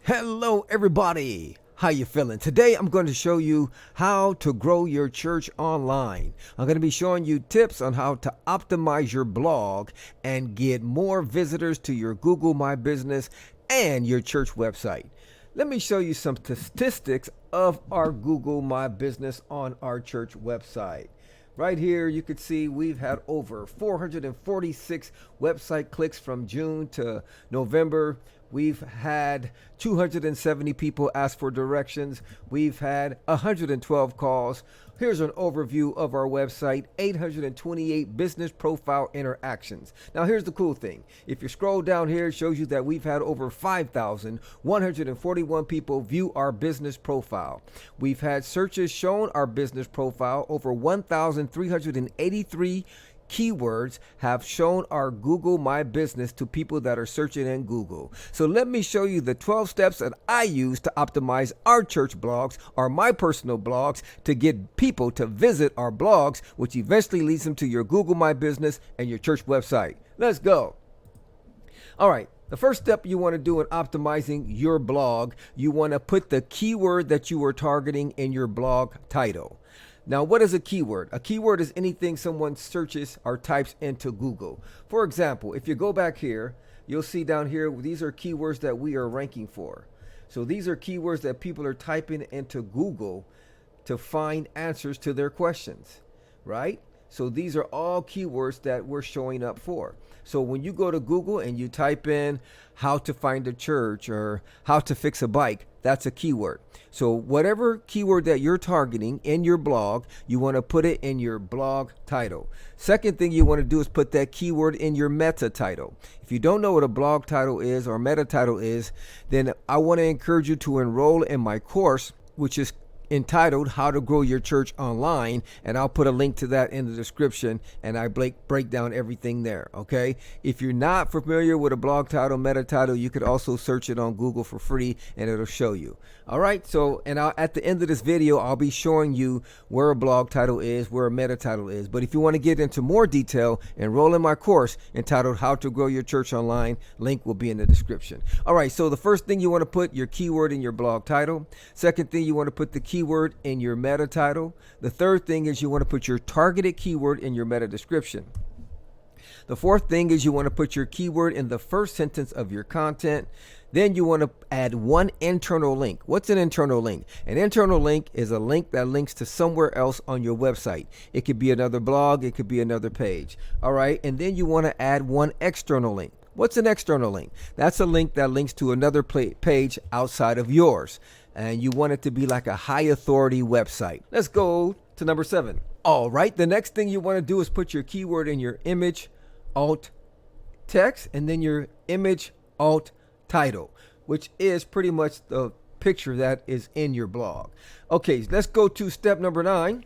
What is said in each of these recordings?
Hello everybody, how you feeling? Today I'm going to show you how to grow your church online. I'm going to be showing you tips on how to optimize your blog and get more visitors to your Google My Business and your church website. Let me show you some statistics of our Google My Business on our church website. Right here, you can see we've had over 446 website clicks from June to November. We've had 270 people ask for directions. We've had 112 calls. Here's an overview of our website, 828 business profile interactions. Now, here's the cool thing. If you scroll down here, it shows you that we've had over 5,141 people view our business profile. We've had searches shown our business profile. Over 1,383 keywords have shown our Google My Business to people that are searching in Google. So let me show you the 12 steps that I use to optimize our church blogs or my personal blogs to get people to visit our blogs, which eventually leads them to your Google My Business and your church website. Let's go. All right. The first step you want to do in optimizing your blog, you want to put the keyword that you are targeting in your blog title. Now, what is a keyword? A keyword is anything someone searches or types into Google. For example, if you go back here, you'll see down here, these are keywords that we are ranking for. So these are keywords that people are typing into Google to find answers to their questions, right? So these are all keywords that we're showing up for. So when you go to Google and you type in how to find a church or how to fix a bike, that's a keyword. So whatever keyword that you're targeting in your blog, you want to put it in your blog title. Second thing you want to do is put that keyword in your meta title. If you don't know what a blog title is or meta title is, then I want to encourage you to enroll in my course, which is entitled How to Grow Your Church Online, and I'll put a link to that in the description, and I break down everything there. Okay, if you're not familiar with a blog title, meta title, you could also search it on Google for free and it'll show you. All right, so at the end of this video, I'll be showing you where a blog title is, where a meta title is. But if you want to get into more detail, enroll in my course entitled How to Grow Your Church Online. Link will be in the description. All right, so the first thing you want to put your keyword in your blog title. Second thing, you want to put the keyword in your meta title. The third thing is you want to put your targeted keyword in your meta description. The fourth thing is you want to put your keyword in the first sentence of your content. Then you want to add one internal link. What's an internal link? An internal link is a link that links to somewhere else on your website. It could be another blog. It could be another page. All right. And then you want to add one external link. What's an external link? That's a link that links to another page outside of yours. And you want it to be like a high authority website. Let's go to number 7. All right. The next thing you want to do is put your keyword in your image alt text and then your image alt title, which is pretty much the picture that is in your blog. Okay, let's go to step number 9.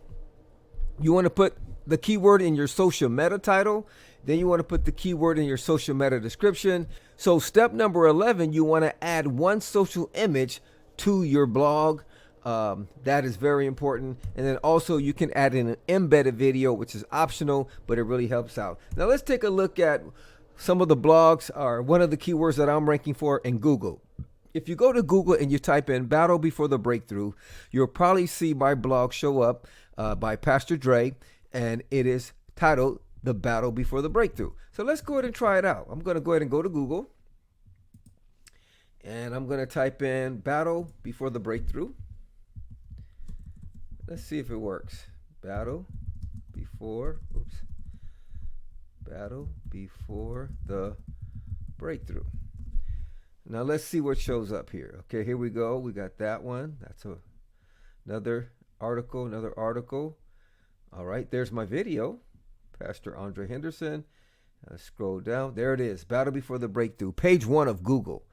You want to put the keyword in your social meta title. Then you want to put the keyword in your social meta description. So step number 11, you want to add one social image to your blog. That is very important. And then also you can add in an embedded video, which is optional, but it really helps out. Now let's take a look at some of the blogs are one of the keywords that I'm ranking for in Google. If you go to Google and you type in Battle Before the Breakthrough, you'll probably see my blog show up by Pastor Dre, and it is titled The Battle Before the Breakthrough. So let's go ahead and try it out. I'm going to go ahead and go to Google, and I'm going to type in Battle Before the Breakthrough. Let's see if it works. Battle Before the Breakthrough. Now let's see what shows up here. Okay, here we go. We got that one. That's another article. All right, there's my video, Pastor Andre Henderson. Scroll down. There it is. Battle Before the Breakthrough. Page 1 of Google.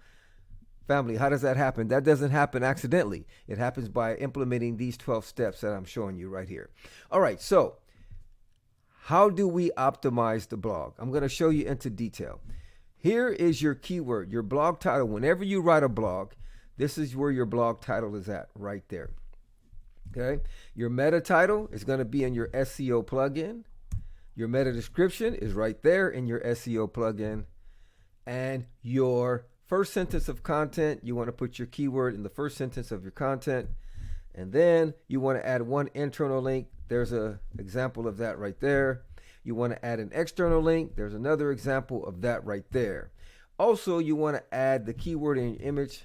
Family, how does that happen? That doesn't happen accidentally. It happens by implementing these 12 steps that I'm showing you right here. All right, so how do we optimize the blog? I'm going to show you into detail. Here is your keyword, your blog title. Whenever you write a blog, this is where your blog title is at, right there. Okay. Your meta title is going to be in your SEO plugin. Your meta description is right there in your SEO plugin. And your first sentence of content, you want to put your keyword in the first sentence of your content. And then you want to add one internal link. There's an example of that right there. You want to add an external link. There's another example of that right there. Also, you want to add the keyword in your image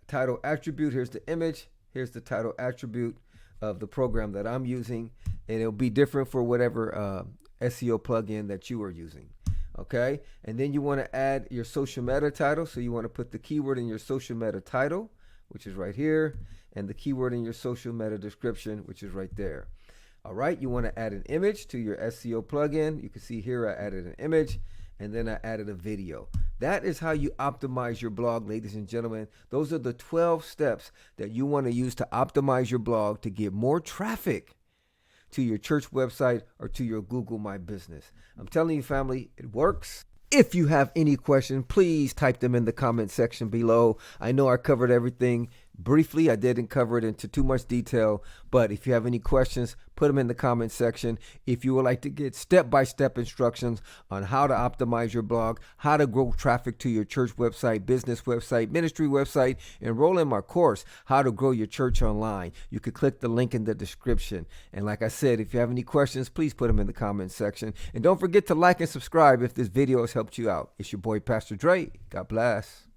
title attribute. Here's the image. Here's the title attribute of the program that I'm using. And it'll be different for whatever SEO plugin that you are using. Okay. And then you want to add your social meta title. So you want to put the keyword in your social meta title, which is right here, and the keyword in your social meta description, which is right there. All right. You want to add an image to your SEO plugin. You can see here I added an image, and then I added a video. That is how you optimize your blog, ladies and gentlemen. Those are the 12 steps that you want to use to optimize your blog to get more traffic to your church website or to your Google My Business. I'm telling you, family, it works. If you have any questions, please type them in the comment section below. I know I covered everything briefly. I didn't cover it into too much detail, but if you have any questions, put them in the comment section. If you would like to get step-by-step instructions on how to optimize your blog, how to grow traffic to your church website, business website, ministry website, enroll in my course, How to Grow Your Church Online. You could click the link in the description. And like I said, if you have any questions, please put them in the comment section. And don't forget to like and subscribe if this video has helped you out. It's your boy, Pastor Dre. God bless.